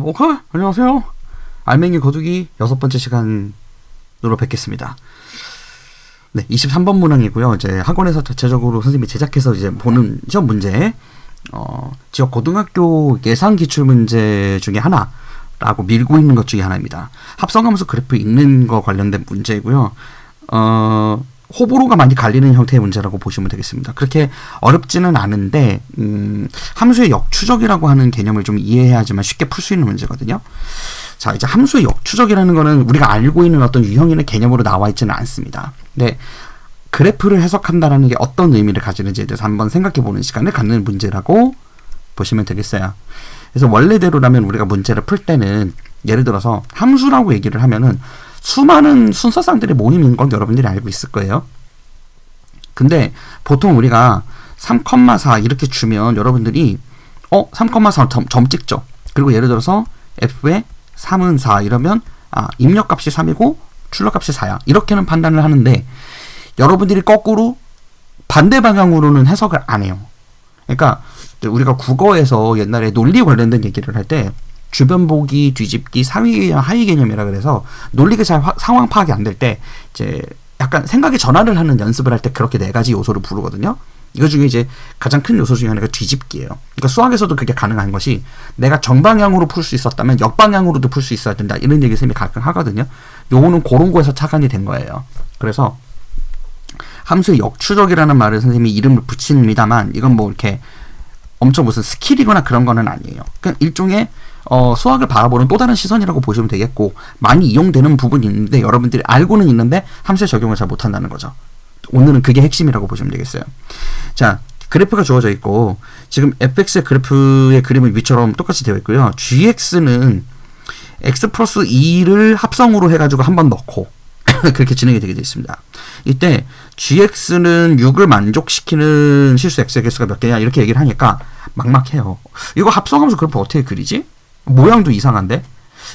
오케이, 안녕하세요. 알맹이 거두기 6번째 시간으로 뵙겠습니다. 네, 23번 문항이고요. 이제 학원에서 자체적으로 선생님이 제작해서 이제 보는 시험 문제, 지역 고등학교 예상 기출 문제 중에 하나라고 밀고 있는 것 중에 하나입니다. 합성함수 그래프 읽는 거 관련된 문제이고요. 호불호가 많이 갈리는 형태의 문제라고 보시면 되겠습니다. 그렇게 어렵지는 않은데 함수의 역추적이라고 하는 개념을 좀 이해해야지만 쉽게 풀 수 있는 문제거든요. 자, 이제 함수의 역추적이라는 거는 우리가 알고 있는 어떤 유형이나 개념으로 나와 있지는 않습니다. 근데 그래프를 해석한다라는 게 어떤 의미를 가지는지에 대해서 한번 생각해 보는 시간을 갖는 문제라고 보시면 되겠어요. 그래서 원래대로라면 우리가 문제를 풀 때는 예를 들어서 함수라고 얘기를 하면은 수많은 순서상들의 모임인 건 여러분들이 알고 있을 거예요. 근데 보통 우리가 3,4 이렇게 주면 여러분들이 3,4 점 찍죠. 그리고 예를 들어서 f의 3은 4 이러면 입력값이 3이고 출력값이 4야. 이렇게는 판단을 하는데 여러분들이 거꾸로 반대 방향으로는 해석을 안 해요. 그러니까 우리가 국어에서 옛날에 논리 관련된 얘기를 할 때 주변 보기, 뒤집기, 상위 개념, 하위 개념이라 그래서 논리가 잘 상황 파악이 안 될 때 이제 약간 생각의 전환을 하는 연습을 할 때 그렇게 4가지 요소를 부르거든요. 이거 중에 이제 가장 큰 요소 중에 하나가 뒤집기예요. 그러니까 수학에서도 그게 가능한 것이 내가 정방향으로 풀 수 있었다면 역방향으로도 풀 수 있어야 된다. 이런 얘기 쌤이 가끔 하거든요. 요거는 그런 거에서 착안이 된 거예요. 그래서 함수의 역추적이라는 말을 선생님이 이름을 붙입니다만 이건 뭐 이렇게 엄청 무슨 스킬이거나 그런 거는 아니에요. 그냥 일종의 수학을 바라보는 또 다른 시선이라고 보시면 되겠고 많이 이용되는 부분이 있는데 여러분들이 알고는 있는데 함수에 적용을 잘 못한다는 거죠. 오늘은 그게 핵심이라고 보시면 되겠어요. 자, 그래프가 주어져 있고 지금 fx의 그래프의 그림은 위처럼 똑같이 되어 있고요. gx는 x 플러스 2를 합성으로 해가지고 한번 넣고 그렇게 진행이 되게 되어 있습니다. 이때 gx는 6을 만족시키는 실수 x의 개수가 몇 개냐 이렇게 얘기를 하니까 막막해요. 이거 합성함수 그래프 어떻게 그리지? 모양도 이상한데?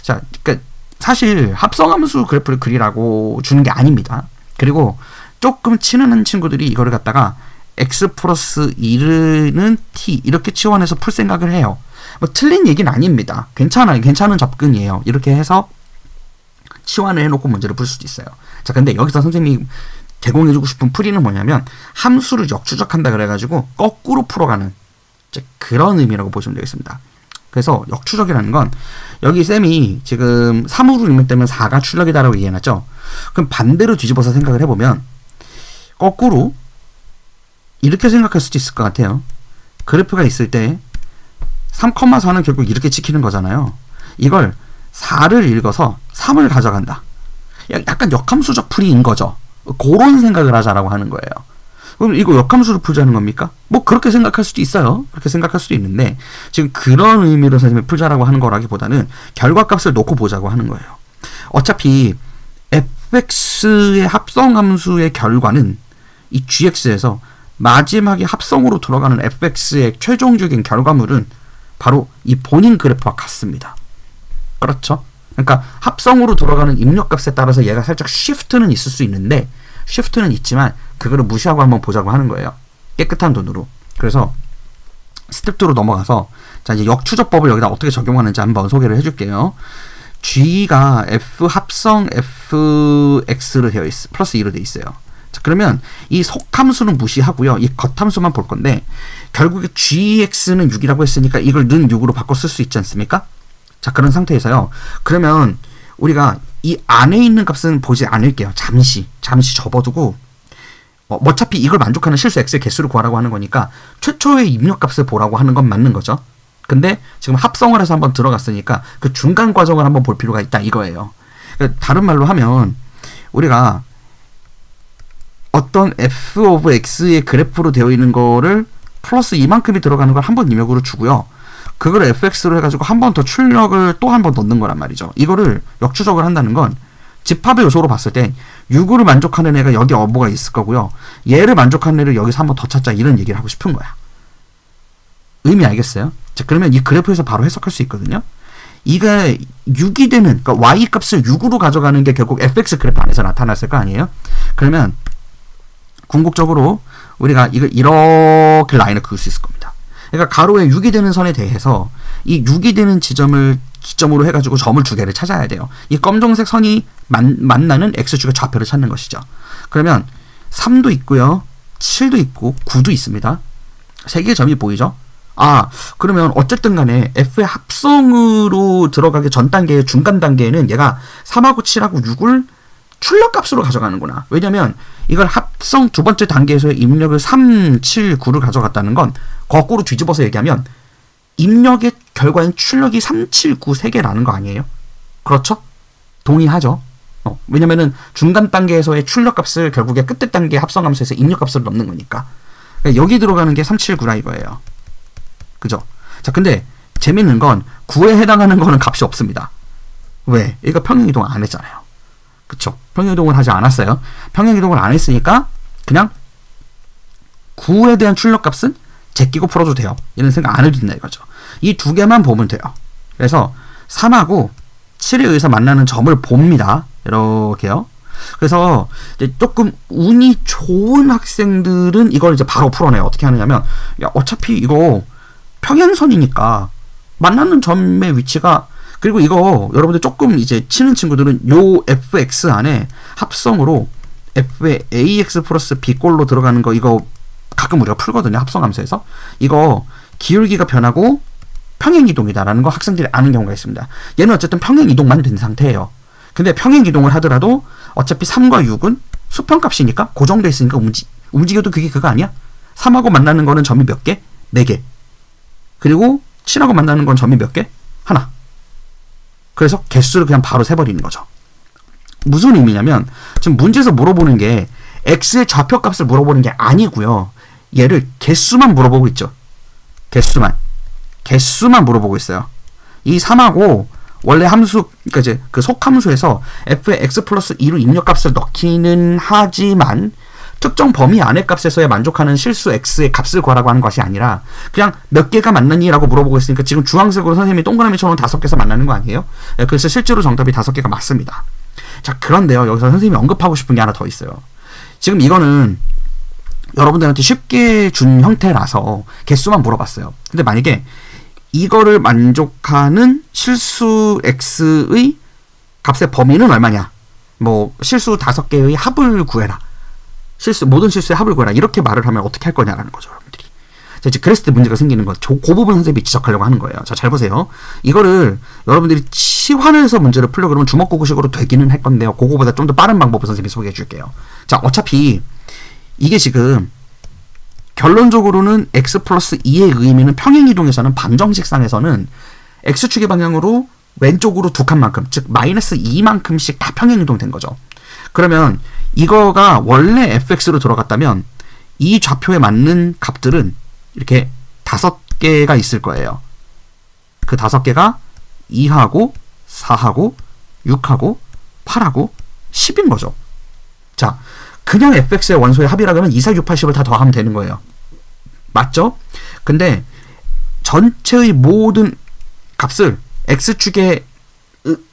자, 그러니까 사실 합성함수 그래프를 그리라고 주는 게 아닙니다. 그리고 조금 치는 친구들이 이거를 갖다가 x 플러스 2는 t 이렇게 치환해서 풀 생각을 해요. 뭐 틀린 얘기는 아닙니다. 괜찮아요. 괜찮은 접근이에요. 이렇게 해서 치환을 해놓고 문제를 풀 수도 있어요. 자, 근데 여기서 선생님이 제공해주고 싶은 풀이는 뭐냐면 함수를 역추적한다 그래가지고 거꾸로 풀어가는 그런 의미라고 보시면 되겠습니다. 그래서 역추적이라는 건 여기 쌤이 지금 3으로 읽는 때면 4가 출력이다라고 얘기해놨죠. 그럼 반대로 뒤집어서 생각을 해보면 거꾸로 이렇게 생각할 수도 있을 것 같아요. 그래프가 있을 때 3,4는 결국 이렇게 찍히는 거잖아요. 이걸 4를 읽어서 3을 가져간다. 약간 역함수적 풀이인 거죠. 그런 생각을 하자라고 하는 거예요. 그럼 이거 역함수를 풀자는 겁니까? 뭐 그렇게 생각할 수도 있어요. 그렇게 생각할 수도 있는데 지금 그런 의미로 선생님이 풀자라고 하는 거라기보다는 결과값을 놓고 보자고 하는 거예요. 어차피 fx의 합성함수의 결과는 이 gx에서 마지막에 합성으로 들어가는 fx의 최종적인 결과물은 바로 이 본인 그래프와 같습니다. 그렇죠? 그러니까 합성으로 들어가는 입력값에 따라서 얘가 살짝 쉬프트는 있을 수 있는데 쉬프트는 있지만 그거를 무시하고 한번 보자고 하는 거예요. 깨끗한 눈으로. 그래서 스텝 2로 넘어가서 자 이제 역추적법을 여기다 어떻게 적용하는지 한번 소개를 해줄게요. g가 f 합성 fx로 되어 있어 플러스 2로 되어 있어요. 자, 그러면 이 속함수는 무시하고요. 이 겉함수만 볼 건데 결국에 gx는 6이라고 했으니까 이걸 는 6으로 바꿔 쓸 수 있지 않습니까? 자, 그런 상태에서요. 그러면 우리가 이 안에 있는 값은 보지 않을게요. 잠시 접어두고 어차피 이걸 만족하는 실수 x의 개수를 구하라고 하는 거니까 최초의 입력값을 보라고 하는 건 맞는 거죠. 근데 지금 합성을 해서 한번 들어갔으니까 그 중간 과정을 한번 볼 필요가 있다 이거예요. 그러니까 다른 말로 하면 우리가 어떤 f of x의 그래프로 되어 있는 거를 플러스 이만큼이 들어가는 걸 한번 입력으로 주고요. 그걸 fx로 해가지고 한 번 더 출력을 또 한 번 넣는 거란 말이죠. 이거를 역추적을 한다는 건 집합의 요소로 봤을 때 6을 만족하는 애가 여기 뭐가 있을 거고요. 얘를 만족하는 애를 여기서 한 번 더 찾자 이런 얘기를 하고 싶은 거야. 의미 알겠어요? 자, 그러면 이 그래프에서 바로 해석할 수 있거든요. 이게 6이 되는 그러니까 y 값을 6으로 가져가는 게 결국 fx 그래프 안에서 나타났을 거 아니에요? 그러면 궁극적으로 우리가 이걸 이렇게 라인을 그을 수 있을 겁니다. 그러니까 가로에 6이 되는 선에 대해서 이 6이 되는 지점을 기점으로 해가지고 점을 두 개를 찾아야 돼요. 이 검정색 선이 만나는 X축의 좌표를 찾는 것이죠. 그러면 3도 있고요. 7도 있고 9도 있습니다. 세 개의 점이 보이죠? 아, 그러면 어쨌든 간에 F의 합성으로 들어가기 전 단계의 중간 단계에는 얘가 3하고 7하고 6을 출력값으로 가져가는구나. 왜냐면 이걸 합성 두 번째 단계에서의 입력을 3, 7, 9를 가져갔다는 건 거꾸로 뒤집어서 얘기하면 입력의 결과인 출력이 3, 7, 9 세 개라는 거 아니에요? 그렇죠? 동의하죠? 왜냐면은 중간 단계에서의 출력값을 결국에 끝에 단계 합성함수에서 입력값을 넣는 거니까. 그러니까 여기 들어가는 게 3, 7, 9라 이거예요. 그죠? 자, 근데 재밌는 건 9에 해당하는 거는 값이 없습니다. 왜? 얘가 평행이동 안 했잖아요. 그쵸? 평행이동을 하지 않았어요. 평행이동을 안 했으니까 그냥 9에 대한 출력값은 제끼고 풀어도 돼요. 이런 생각 안 해도 된다 이거죠. 이 두 개만 보면 돼요. 그래서 3하고 7에 의해서 만나는 점을 봅니다. 이렇게요. 그래서 이제 조금 운이 좋은 학생들은 이걸 이제 바로 풀어내요. 어떻게 하느냐면, 야, 어차피 이거 평행선이니까 만나는 점의 위치가, 그리고 이거 여러분들 조금 이제 치는 친구들은 요 fx 안에 합성으로 f의 ax 플러스 b꼴로 들어가는 거 이거 가끔 우리가 풀거든요. 합성함수에서. 이거 기울기가 변하고 평행이동이다라는 거 학생들이 아는 경우가 있습니다. 얘는 어쨌든 평행이동만 된 상태예요. 근데 평행이동을 하더라도 어차피 3과 6은 수평값이니까 고정되어 있으니까 움직여도 그게 그거 아니야? 3하고 만나는 거는 점이 몇 개? 4개. 그리고 7하고 만나는 건 점이 몇 개? 하나. 그래서 개수를 그냥 바로 세버리는 거죠. 무슨 의미냐면 지금 문제에서 물어보는 게 x의 좌표값을 물어보는 게 아니고요. 얘를 개수만 물어보고 있죠. 개수만 물어보고 있어요. 이 3하고 원래 함수, 그러니까 이제 그 속함수에서 f의 x 플러스 2로 입력값을 넣기는 하지만 특정 범위 안의 값에서의 만족하는 실수 x의 값을 구하라고 하는 것이 아니라 그냥 몇 개가 맞느니? 라고 물어보고 있으니까 지금 주황색으로 선생님이 동그라미처럼 5개에서 만나는 거 아니에요? 그래서 실제로 정답이 5개가 맞습니다. 자, 그런데요. 여기서 선생님이 언급하고 싶은 게 하나 더 있어요. 지금 이거는 여러분들한테 쉽게 준 형태라서 개수만 물어봤어요. 근데 만약에 이거를 만족하는 실수 x의 값의 범위는 얼마냐? 뭐 실수 5개의 합을 구해라. 모든 실수의 합을 구해라. 이렇게 말을 하면 어떻게 할 거냐라는 거죠, 여러분들이. 자, 이제 그랬을 때 문제가 생기는 거. 그 부분 선생님이 지적하려고 하는 거예요. 자, 잘 보세요. 이거를 여러분들이 치환해서 문제를 풀려고 그러면 주먹구구식으로 되기는 할 건데요. 그거보다 좀 더 빠른 방법을 선생님이 소개해 줄게요. 자, 어차피 이게 지금 결론적으로는 x 플러스 2의 의미는 평행이동에서는 방정식상에서는 x축의 방향으로 왼쪽으로 2칸만큼, 즉 마이너스 2만큼씩 다 평행이동 된 거죠. 그러면 이거가 원래 fx로 들어갔다면 이 좌표에 맞는 값들은 이렇게 5개가 있을 거예요. 그 5개가 2하고 4하고 6하고 8하고 10인 거죠. 자, 그냥 fx의 원소의 합이라 그러면 2, 4, 6, 80을 다 더하면 되는 거예요. 맞죠? 근데 전체의 모든 값을 x축의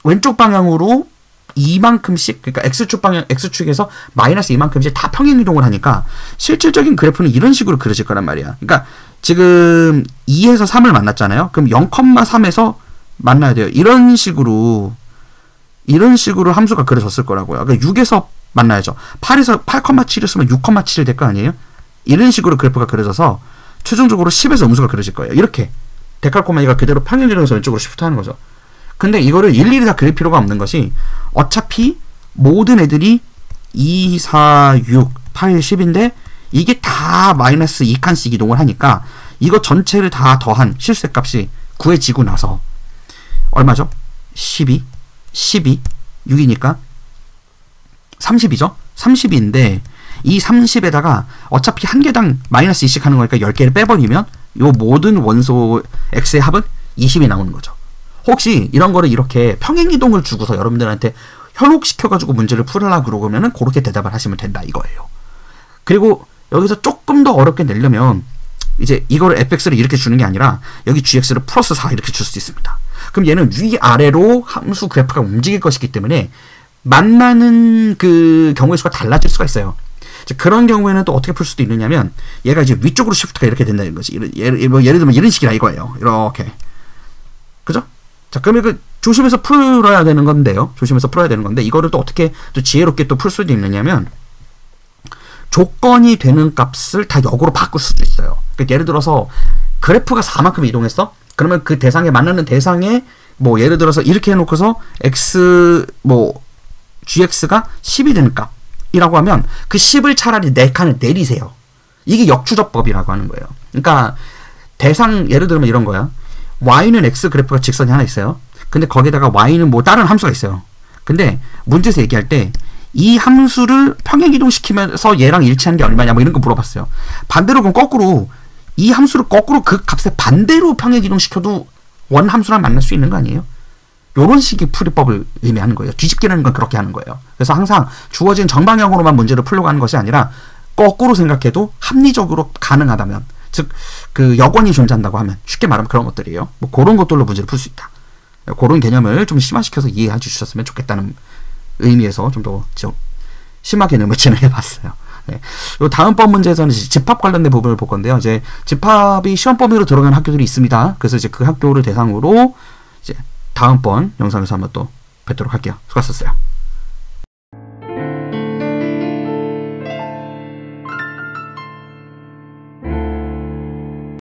왼쪽 방향으로 2만큼씩, 그러니까 x축 방향, x축에서 마이너스 2만큼씩 다 평행이동을 하니까 실질적인 그래프는 이런 식으로 그려질 거란 말이야. 그러니까 지금 2에서 3을 만났잖아요. 그럼 0,3에서 만나야 돼요. 이런 식으로 함수가 그려졌을 거라고요. 그러니까 6에서 만나야죠. 8에서 8,7이었으면 6,7이 될 거 아니에요? 이런 식으로 그래프가 그려져서 최종적으로 10에서 음수가 그려질 거예요. 이렇게 데칼코마니가 그대로 평행이동에서 왼쪽으로 시프트하는 거죠. 근데 이거를 일일이 다 그릴 필요가 없는 것이 어차피 모든 애들이 2, 4, 6, 8, 10인데 이게 다 마이너스 2칸씩 이동을 하니까 이거 전체를 다 더한 실수의 값이 구해지고 나서 얼마죠? 12, 6이니까 30이죠? 30인데 이 30에다가 어차피 한 개당 마이너스 2씩 하는 거니까 10개를 빼버리면 이 모든 원소 x의 합은 20이 나오는 거죠. 혹시 이런 거를 이렇게 평행이동을 주고서 여러분들한테 현혹시켜가지고 문제를 풀으려고 그러면은 그렇게 대답을 하시면 된다 이거예요. 그리고 여기서 조금 더 어렵게 내려면 이제 이거를 fx를 이렇게 주는 게 아니라 여기 gx를 플러스 4 이렇게 줄 수도 있습니다. 그럼 얘는 위아래로 함수 그래프가 움직일 것이기 때문에 만나는 그 경우의 수가 달라질 수가 있어요. 이제 그런 경우에는 또 어떻게 풀 수도 있느냐면 얘가 이제 위쪽으로 시프트가 이렇게 된다는 거지. 예를 들면 이런 식이라 이거예요. 이렇게. 그죠? 자, 그러면 그 조심해서 풀어야 되는 건데요. 조심해서 풀어야 되는 건데 이거를 또 어떻게 또 지혜롭게 또 풀 수도 있느냐면 조건이 되는 값을 다 역으로 바꿀 수도 있어요. 그러니까 예를 들어서 그래프가 4만큼 이동했어? 그러면 그 대상에 만나는 대상에 뭐 예를 들어서 이렇게 해놓고서 x 뭐 gx가 10이 되는 값이라고 하면 그 10을 차라리 4칸을 내리세요. 이게 역추적법이라고 하는 거예요. 그러니까 대상 예를 들면 이런 거야. y는 x 그래프가 직선이 하나 있어요. 근데 거기다가 y는 뭐 다른 함수가 있어요. 근데 문제에서 얘기할 때 이 함수를 평행이동시키면서 얘랑 일치하는 게 얼마냐 뭐 이런 거 물어봤어요. 반대로 그럼 거꾸로 이 함수를 거꾸로 그 값에 반대로 평행이동시켜도 원 함수랑 만날 수 있는 거 아니에요? 요런 식의 풀이법을 의미하는 거예요. 뒤집기라는 건 그렇게 하는 거예요. 그래서 항상 주어진 정방향으로만 문제를 풀려고 하는 것이 아니라 거꾸로 생각해도 합리적으로 가능하다면, 즉 그 여건이 존재한다고 하면 쉽게 말하면 그런 것들이에요. 뭐 그런 것들로 문제를 풀 수 있다. 그런 개념을 좀 심화시켜서 이해해 주셨으면 좋겠다는 의미에서 좀 더 심화 개념을 진행해 봤어요. 네. 다음번 문제에서는 집합 관련된 부분을 볼 건데요. 이제 집합이 시험 범위로 들어가는 학교들이 있습니다. 그래서 이제 그 학교를 대상으로 이제 다음번 영상에서 한번 또 뵙도록 할게요. 수고하셨어요.